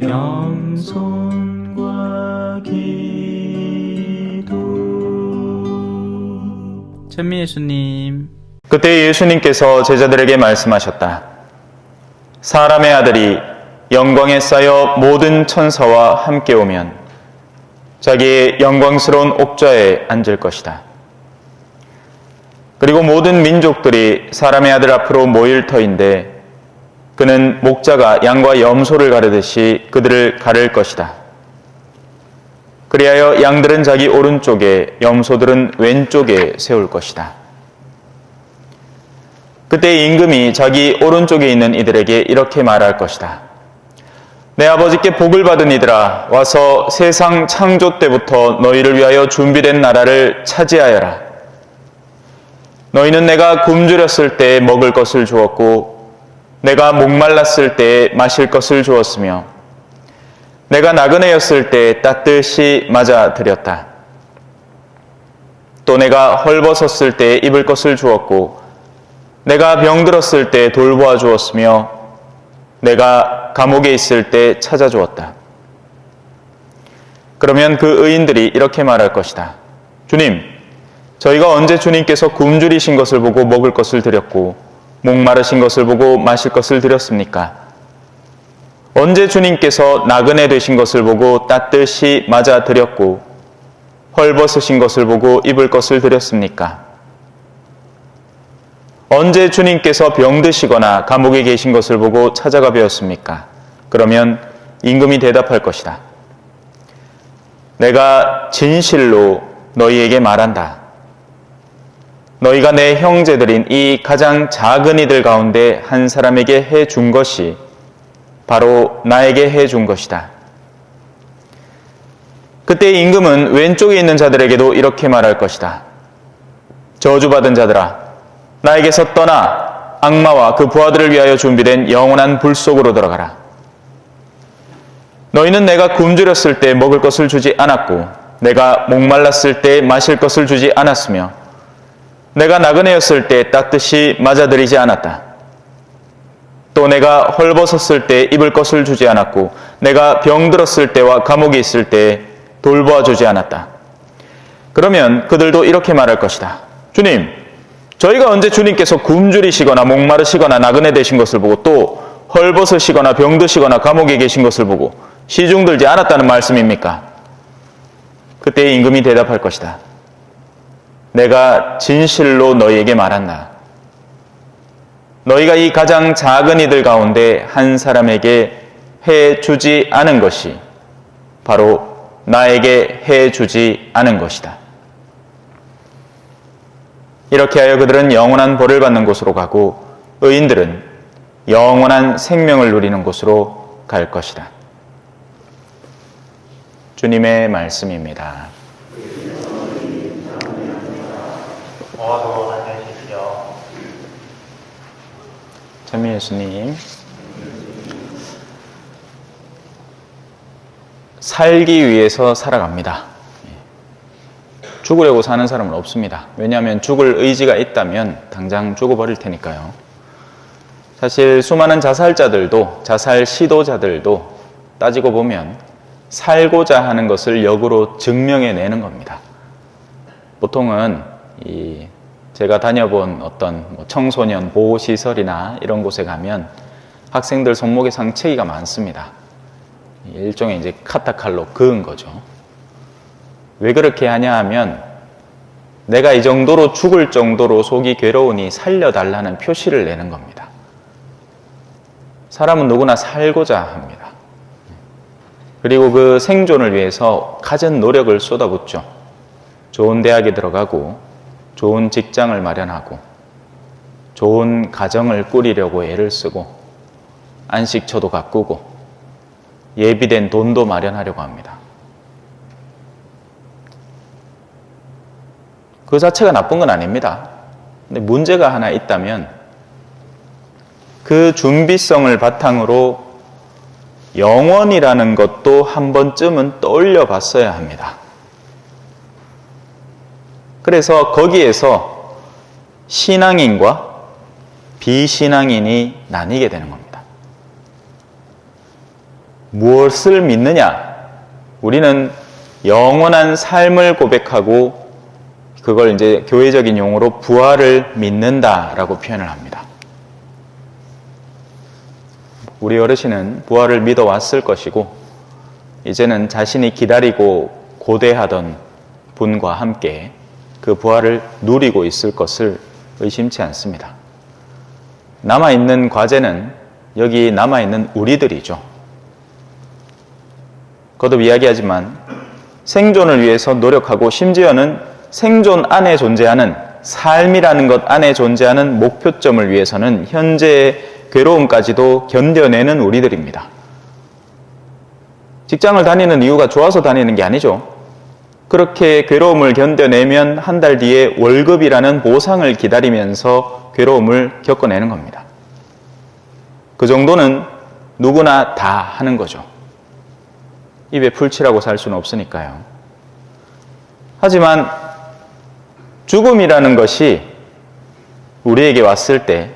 겸손과 기도. 찬미 예수님. 그때 예수님께서 제자들에게 말씀하셨다. 사람의 아들이 영광에 쌓여 모든 천사와 함께 오면 자기의 영광스러운 옥좌에 앉을 것이다. 그리고 모든 민족들이 사람의 아들 앞으로 모일 터인데 그는 목자가 양과 염소를 가르듯이 그들을 가를 것이다. 그리하여 양들은 자기 오른쪽에 염소들은 왼쪽에 세울 것이다. 그때 임금이 자기 오른쪽에 있는 이들에게 이렇게 말할 것이다. 내 아버지께 복을 받은 이들아, 와서 세상 창조 때부터 너희를 위하여 준비된 나라를 차지하여라. 너희는 내가 굶주렸을 때 먹을 것을 주었고 내가 목말랐을 때 마실 것을 주었으며 내가 나그네였을 때 따뜻이 맞아 드렸다. 또 내가 헐벗었을 때 입을 것을 주었고 내가 병들었을 때 돌보아 주었으며 내가 감옥에 있을 때 찾아주었다. 그러면 그 의인들이 이렇게 말할 것이다. 주님, 저희가 언제 주님께서 굶주리신 것을 보고 먹을 것을 드렸고 목마르신 것을 보고 마실 것을 드렸습니까? 언제 주님께서 나그네 되신 것을 보고 따뜻이 맞아 드렸고 헐벗으신 것을 보고 입을 것을 드렸습니까? 언제 주님께서 병드시거나 감옥에 계신 것을 보고 찾아가 뵈었습니까? 그러면 임금이 대답할 것이다. 내가 진실로 너희에게 말한다. 너희가 내 형제들인 이 가장 작은 이들 가운데 한 사람에게 해준 것이 바로 나에게 해준 것이다. 그때 임금은 왼쪽에 있는 자들에게도 이렇게 말할 것이다. 저주받은 자들아, 나에게서 떠나 악마와 그 부하들을 위하여 준비된 영원한 불 속으로 들어가라. 너희는 내가 굶주렸을 때 먹을 것을 주지 않았고 내가 목말랐을 때 마실 것을 주지 않았으며 내가 나그네였을 때 따뜻이 맞아들이지 않았다. 또 내가 헐벗었을 때 입을 것을 주지 않았고 내가 병들었을 때와 감옥에 있을 때 돌보아 주지 않았다. 그러면 그들도 이렇게 말할 것이다. 주님, 저희가 언제 주님께서 굶주리시거나 목마르시거나 나그네 되신 것을 보고 또 헐벗으시거나 병드시거나 감옥에 계신 것을 보고 시중 들지 않았다는 말씀입니까? 그때 임금이 대답할 것이다. 내가 진실로 너희에게 말한다. 너희가 이 가장 작은 이들 가운데 한 사람에게 해주지 않은 것이 바로 나에게 해주지 않은 것이다. 이렇게 하여 그들은 영원한 벌을 받는 곳으로 가고 의인들은 영원한 생명을 누리는 곳으로 갈 것이다. 주님의 말씀입니다. 찬미 예수님. 살기 위해서 살아갑니다. 죽으려고 사는 사람은 없습니다. 왜냐하면 죽을 의지가 있다면 당장 죽어버릴 테니까요. 사실 수많은 자살자들도, 자살 시도자들도 따지고 보면 살고자 하는 것을 역으로 증명해내는 겁니다. 보통은 제가 다녀본 어떤 청소년 보호시설이나 이런 곳에 가면 학생들 손목에 상처기가 많습니다. 일종의 이제 카타칼로 그은 거죠. 왜 그렇게 하냐 하면 내가 이 정도로 죽을 정도로 속이 괴로우니 살려달라는 표시를 내는 겁니다. 사람은 누구나 살고자 합니다. 그리고 그 생존을 위해서 갖은 노력을 쏟아붓죠. 좋은 대학에 들어가고 좋은 직장을 마련하고 좋은 가정을 꾸리려고 애를 쓰고 안식처도 가꾸고 예비된 돈도 마련하려고 합니다. 그 자체가 나쁜 건 아닙니다. 근데 문제가 하나 있다면 그 준비성을 바탕으로 영원이라는 것도 한 번쯤은 떠올려 봤어야 합니다. 그래서 거기에서 신앙인과 비신앙인이 나뉘게 되는 겁니다. 무엇을 믿느냐? 우리는 영원한 삶을 고백하고 그걸 이제 교회적인 용어로 부활을 믿는다라고 표현을 합니다. 우리 어르신은 부활을 믿어왔을 것이고 이제는 자신이 기다리고 고대하던 분과 함께 그 부활을 누리고 있을 것을 의심치 않습니다. 남아있는 과제는 여기 남아있는 우리들이죠. 거듭 이야기하지만 생존을 위해서 노력하고 심지어는 생존 안에 존재하는 삶이라는 것 안에 존재하는 목표점을 위해서는 현재의 괴로움까지도 견뎌내는 우리들입니다. 직장을 다니는 이유가 좋아서 다니는 게 아니죠. 그렇게 괴로움을 견뎌내면 한 달 뒤에 월급이라는 보상을 기다리면서 괴로움을 겪어내는 겁니다. 그 정도는 누구나 다 하는 거죠. 입에 풀칠하고 살 수는 없으니까요. 하지만 죽음이라는 것이 우리에게 왔을 때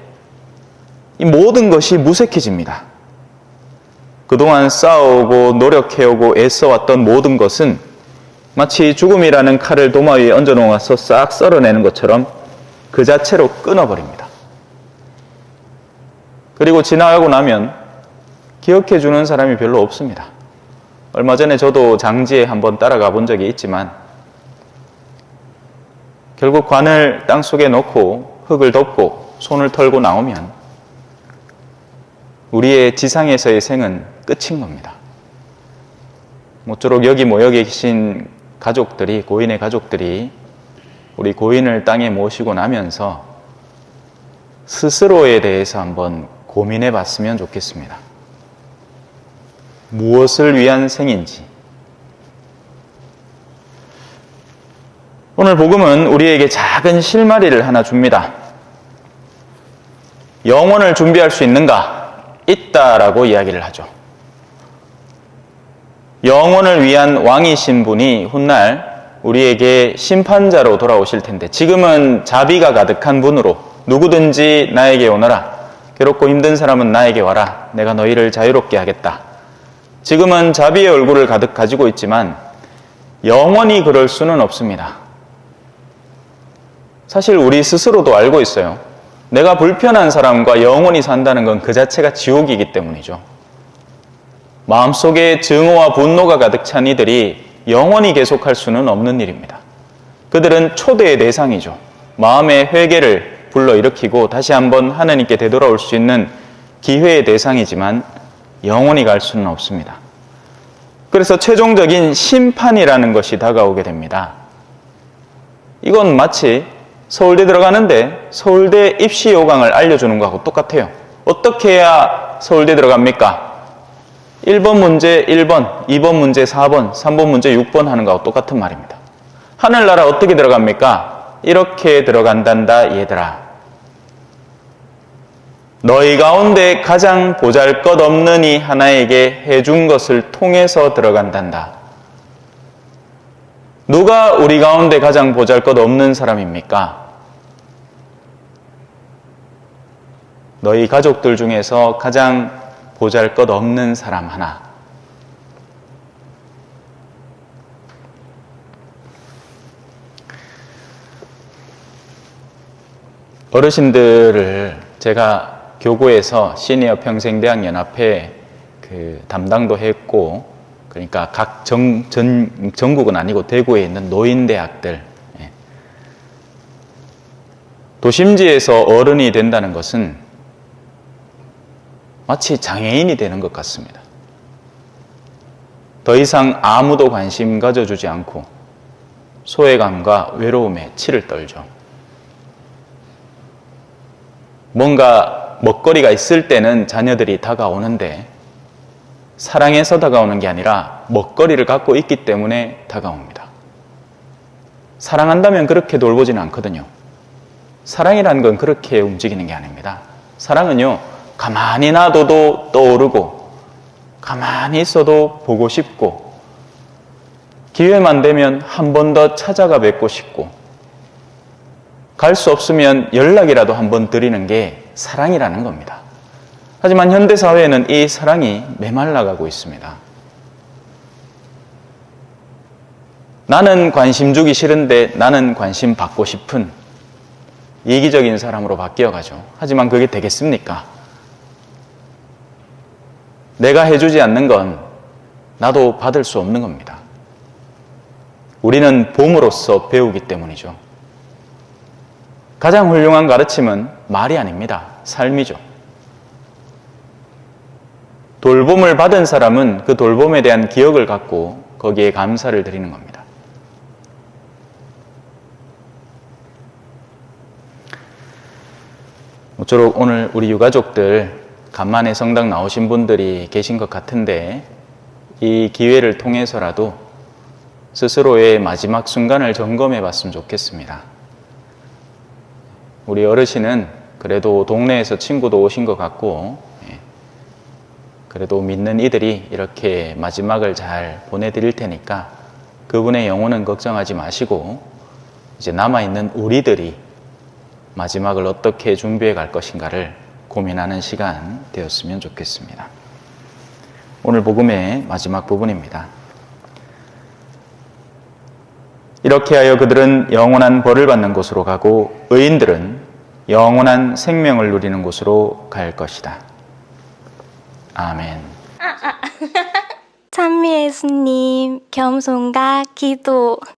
이 모든 것이 무색해집니다. 그동안 싸우고 노력해오고 애써왔던 모든 것은 마치 죽음이라는 칼을 도마 위에 얹어 놓아서 싹 썰어내는 것처럼 그 자체로 끊어버립니다. 그리고 지나가고 나면 기억해 주는 사람이 별로 없습니다. 얼마 전에 저도 장지에 한번 따라가 본 적이 있지만 결국 관을 땅속에 넣고 흙을 덮고 손을 털고 나오면 우리의 지상에서의 생은 끝인 겁니다. 모쪼록 여기 모여 계신 가족들이, 고인의 가족들이 우리 고인을 땅에 모시고 나면서 스스로에 대해서 한번 고민해 봤으면 좋겠습니다. 무엇을 위한 생인지. 오늘 복음은 우리에게 작은 실마리를 하나 줍니다. 영혼을 준비할 수 있는가? 있다라고 이야기를 하죠. 영혼을 위한 왕이신 분이 훗날 우리에게 심판자로 돌아오실 텐데 지금은 자비가 가득한 분으로 누구든지 나에게 오너라. 괴롭고 힘든 사람은 나에게 와라. 내가 너희를 자유롭게 하겠다. 지금은 자비의 얼굴을 가득 가지고 있지만 영원히 그럴 수는 없습니다. 사실 우리 스스로도 알고 있어요. 내가 불편한 사람과 영원히 산다는 건 그 자체가 지옥이기 때문이죠. 마음속에 증오와 분노가 가득 찬 이들이 영원히 계속할 수는 없는 일입니다. 그들은 초대의 대상이죠. 마음의 회개를 불러일으키고 다시 한번 하나님께 되돌아올 수 있는 기회의 대상이지만 영원히 갈 수는 없습니다. 그래서 최종적인 심판이라는 것이 다가오게 됩니다. 이건 마치 서울대 들어가는데 서울대 입시 요강을 알려주는 거하고 똑같아요. 어떻게 해야 서울대 들어갑니까? 1번 문제 1번, 2번 문제 4번, 3번 문제 6번 하는 거하고 똑같은 말입니다. 하늘나라 어떻게 들어갑니까? 이렇게 들어간단다 얘들아. 너희 가운데 가장 보잘것없는 이 하나에게 해준 것을 통해서 들어간단다. 누가 우리 가운데 가장 보잘것없는 사람입니까? 너희 가족들 중에서 가장 보잘것없는 사람 하나. 어르신들을 제가 교구에서 시니어 평생대학연합회 그 담당도 했고 그러니까 각 전국은 아니고 대구에 있는 노인대학들, 도심지에서 어른이 된다는 것은 마치 장애인이 되는 것 같습니다. 더 이상 아무도 관심 가져주지 않고 소외감과 외로움에 치를 떨죠. 뭔가 먹거리가 있을 때는 자녀들이 다가오는데 사랑해서 다가오는 게 아니라 먹거리를 갖고 있기 때문에 다가옵니다. 사랑한다면 그렇게 돌보지는 않거든요. 사랑이라는 건 그렇게 움직이는 게 아닙니다. 사랑은요, 가만히 놔둬도 떠오르고 가만히 있어도 보고 싶고 기회만 되면 한 번 더 찾아가 뵙고 싶고 갈 수 없으면 연락이라도 한 번 드리는 게 사랑이라는 겁니다. 하지만 현대사회에는 이 사랑이 메말라가고 있습니다. 나는 관심 주기 싫은데 나는 관심 받고 싶은 이기적인 사람으로 바뀌어가죠. 하지만 그게 되겠습니까? 내가 해주지 않는 건 나도 받을 수 없는 겁니다. 우리는 봄으로써 배우기 때문이죠. 가장 훌륭한 가르침은 말이 아닙니다. 삶이죠. 돌봄을 받은 사람은 그 돌봄에 대한 기억을 갖고 거기에 감사를 드리는 겁니다. 모쪼록 오늘 우리 유가족들 간만에 성당 나오신 분들이 계신 것 같은데 이 기회를 통해서라도 스스로의 마지막 순간을 점검해 봤으면 좋겠습니다. 우리 어르신은 그래도 동네에서 친구도 오신 것 같고 그래도 믿는 이들이 이렇게 마지막을 잘 보내드릴 테니까 그분의 영혼은 걱정하지 마시고 이제 남아있는 우리들이 마지막을 어떻게 준비해 갈 것인가를 고민하는 시간 되었으면 좋겠습니다. 오늘 복음의 마지막 부분입니다. 이렇게 하여 그들은 영원한 벌을 받는 곳으로 가고 의인들은 영원한 생명을 누리는 곳으로 갈 것이다. 아멘. 찬미 예수님, 겸손과 기도.